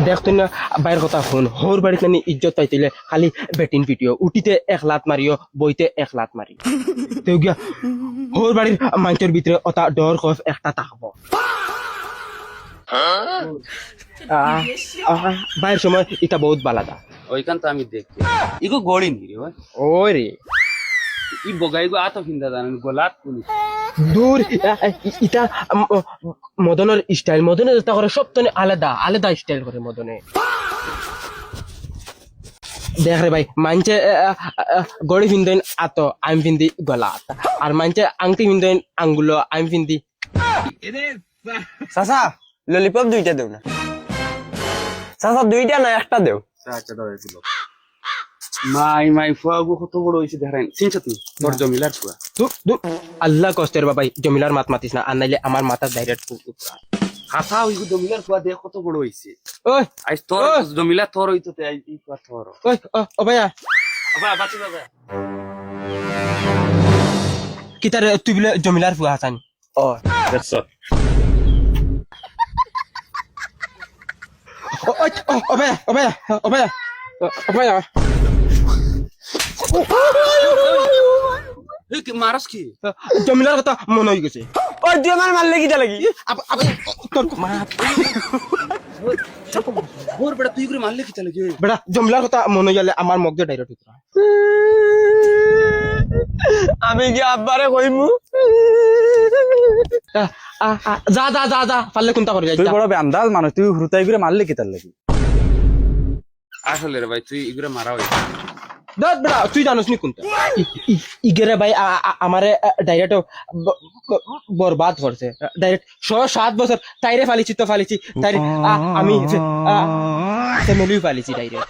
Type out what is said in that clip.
দেখতো না বাইরের কথা শুন হোর বাড়িতে নানি ইজ্জত পাইছিলে খালি বেটিন পিটিও উঠিতে 1 লাত মারিও বইতে 1 লাত মারি তেও গিয়া হোর বাড়ির মানুষের ভিতরে অতা ডর খফ একটা থাকবো বাইরের সময় এটা বহুত বালাদা ওইখান তো আমি দেখছি ইগো গড়ি নি রে ভাই ওই রে ই বগাইগো আতো ফিন্দা জানেন গোলাত পুলিশ দূর ইটা মদনের স্টাইল মদনে যেটা করে সব তো আলাদা আলাদা স্টাইল করে মদনে দেখ রে ভাই মানছে গড়ি ফিন্দেন আতো আমি ফিন্দি গলাত আর মানছে আংটি ফিন্দেন আঙ্গুলো আমি ফিন্দি চাচা ললিপপ 2টা দেও না চাচা 2টা না একটা দেও আচ্ছা দাও এগুলো মাই ফুয়াগো কত বড় হইছে দেখেন চিনছ তুই তোর জমিলার ফুয়া আল্লাহ কষ্টের বাবাই জমিলার মাত মাতিস না আর নাইলে আমার মাথা ডাইরেক্ট হাসা ওইগো জমিলার ফুয়া দেখ কত বড় হইছে ওই আজ তোর জমিলা তোর হইতো তে এই ফুয়া তোর ওই ও ভাইয়া বাবা বাতি বাবা কি তার তুই বলে জমিলার ফুয়া হাসান ও দেখছ ও ভাইয়া ও ভাইয়া ও ভাইয়া ও ভাইয়া এই কি মারস কি জমিলার কথা মনে হয়ে গেছে ওই তুই আমার মারলে কিটা লাগি তোর মা ওর বড় তুই করে মারলে কি চলে কি বেটা জমিলার কথা মনে হয়ে গেলে আমার মগ দিয়ে ডাইরেক্ট উতরা আমি কি আব্বারে কইমু যা যা যা যা পারলে কোনটা করে যাই তুই বড় বেন্দাজ মানুষ তুই হুরুতাই করে মারলে কি তার লাগি আসলে রে ভাই তুই ইগুরে মারা হইছে দেখ বেটা তুই জানোস নি কোনটা ইগেরে ভাই আমারে ডাইরেক্ট বরবাদ করছে ডাইরেক্ট 7 বছর তাইরে ফালিছি তো ফালিছি তাইরে আমি ফ্যামিলিও ফালিছি ডাইরেক্ট